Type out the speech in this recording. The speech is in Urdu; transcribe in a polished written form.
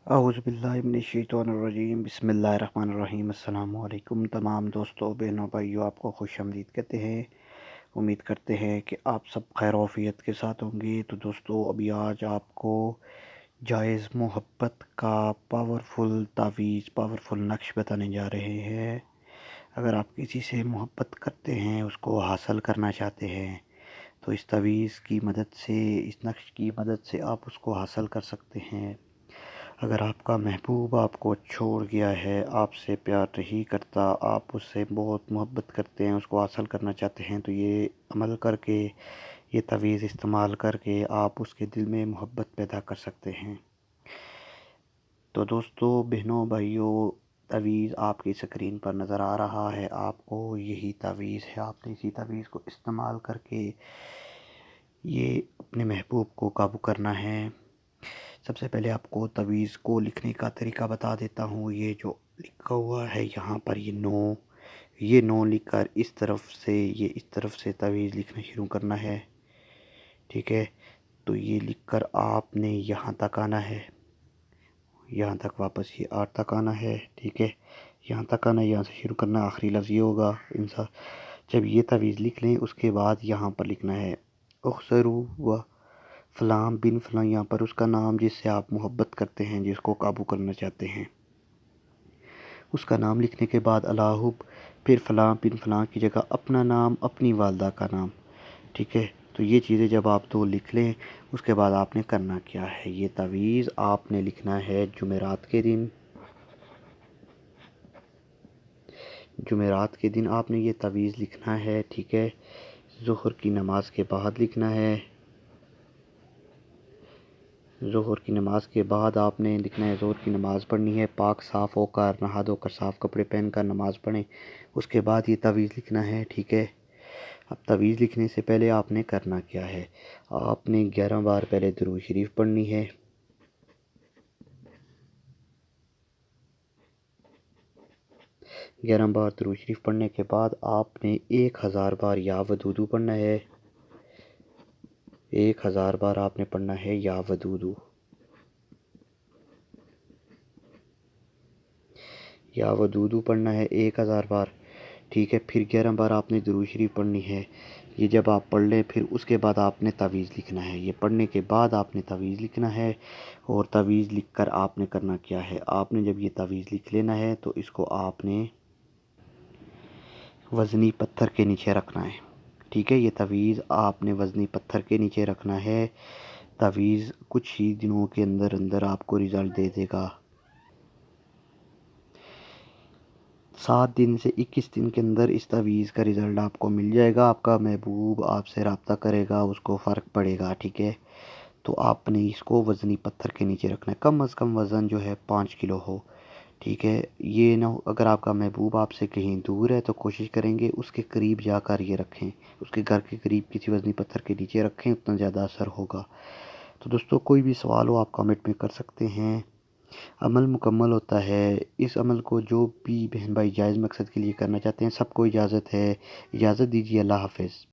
اعوذ باللہ من الشیطان الرجیم بسم اللہ الرحمن الرحیم السلام علیکم تمام دوستوں بہنوں بھائیوں، آپ کو خوش آمدید کہتے ہیں۔ امید کرتے ہیں کہ آپ سب خیر و عافیت کے ساتھ ہوں گے۔ تو دوستوں، ابھی آج آپ کو جائز محبت کا پاورفل تعویذ، پاورفل نقش بتانے جا رہے ہیں۔ اگر آپ کسی سے محبت کرتے ہیں، اس کو حاصل کرنا چاہتے ہیں، تو اس تعویذ کی مدد سے، اس نقش کی مدد سے آپ اس کو حاصل کر سکتے ہیں۔ اگر آپ کا محبوب آپ کو چھوڑ گیا ہے، آپ سے پیار نہیں کرتا، آپ اس سے بہت محبت کرتے ہیں، اس کو حاصل کرنا چاہتے ہیں، تو یہ عمل کر کے، یہ تعویذ استعمال کر کے آپ اس کے دل میں محبت پیدا کر سکتے ہیں۔ تو دوستو، بہنوں بھائیوں، تعویذ آپ کی اسکرین پر نظر آ رہا ہے، آپ کو یہی تعویذ ہے۔ آپ نے اسی تعویذ کو استعمال کر کے یہ اپنے محبوب کو قابو کرنا ہے۔ سب سے پہلے آپ کو تعویذ کو لکھنے کا طریقہ بتا دیتا ہوں۔ یہ جو لکھا ہوا ہے یہاں پر، یہ نو لکھ کر اس طرف سے تعویذ لکھنا شروع کرنا ہے، ٹھیک ہے۔ تو یہ لکھ کر آپ نے یہاں تک آنا ہے، یہاں تک واپس یہ 8 تک آنا ہے، ٹھیک ہے۔ یہاں تک آنا ہے، یہاں سے شروع کرنا، آخری لفظ یہ ہوگا انسان۔ جب یہ تعویذ لکھ لیں، اس کے بعد یہاں پر لکھنا ہے اخسرو و فلاں بن فلاں، یہاں پر اس کا نام جس سے آپ محبت کرتے ہیں، جس کو قابو کرنا چاہتے ہیں، اس کا نام لکھنے کے بعد اللہب، پھر فلاں بن فلاں کی جگہ اپنا نام، اپنی والدہ کا نام، ٹھیک ہے۔ تو یہ چیزیں جب آپ دو لکھ لیں، اس کے بعد آپ نے کرنا کیا ہے، یہ تعویذ آپ نے لکھنا ہے جمعرات کے دن آپ نے یہ تعویذ لکھنا ہے، ٹھیک ہے۔ ظہر کی نماز کے بعد لکھنا ہے، ظہر کی نماز کے بعد آپ نے لکھنا ہے، ظہر کی نماز پڑھنی ہے، پاک صاف ہو کر، نہا دھو کر، صاف کپڑے پہن کر نماز پڑھیں، اس کے بعد یہ تعویذ لکھنا ہے، ٹھیک ہے۔ اب تعویذ لکھنے سے پہلے آپ نے کرنا کیا ہے، آپ نے 11 بار پہلے درود شریف پڑھنی ہے، 11 بار درود شریف پڑھنے کے بعد آپ نے 1000 بار یا ودودو پڑھنا ہے، 1000 بار آپ نے پڑھنا ہے یا ودودو، یا ودودو پڑھنا ہے 1000 بار، ٹھیک ہے۔ پھر 11 بار آپ نے درود شریف پڑھنی ہے۔ یہ جب آپ پڑھ لیں، پھر اس کے بعد آپ نے تعویذ لکھنا ہے، یہ پڑھنے کے بعد آپ نے تعویذ لکھنا ہے۔ اور تعویذ لکھ کر آپ نے کرنا کیا ہے، آپ نے جب یہ تعویذ لکھ لینا ہے، تو اس کو آپ نے وزنی پتھر کے نیچے رکھنا ہے، ٹھیک ہے۔ یہ تعویذ آپ نے وزنی پتھر کے نیچے رکھنا ہے۔ تعویذ کچھ ہی دنوں کے اندر آپ کو رزلٹ دے دے گا۔ 7 دن سے 21 دن کے اندر اس تعویذ کا رزلٹ آپ کو مل جائے گا۔ آپ کا محبوب آپ سے رابطہ کرے گا، اس کو فرق پڑے گا، ٹھیک ہے۔ تو آپ نے اس کو وزنی پتھر کے نیچے رکھنا ہے، کم از کم وزن جو ہے 5 کلو ہو، ٹھیک ہے۔ یہ نہ اگر آپ کا محبوب آپ سے کہیں دور ہے، تو کوشش کریں گے اس کے قریب جا کر یہ رکھیں، اس کے گھر کے قریب کسی وزنی پتھر کے نیچے رکھیں، اتنا زیادہ اثر ہوگا۔ تو دوستو، کوئی بھی سوال ہو آپ کامنٹ میں کر سکتے ہیں۔ عمل مکمل ہوتا ہے، اس عمل کو جو بھی بہن بھائی جائز مقصد کے لیے کرنا چاہتے ہیں، سب کو اجازت ہے۔ اجازت دیجیے، اللہ حافظ۔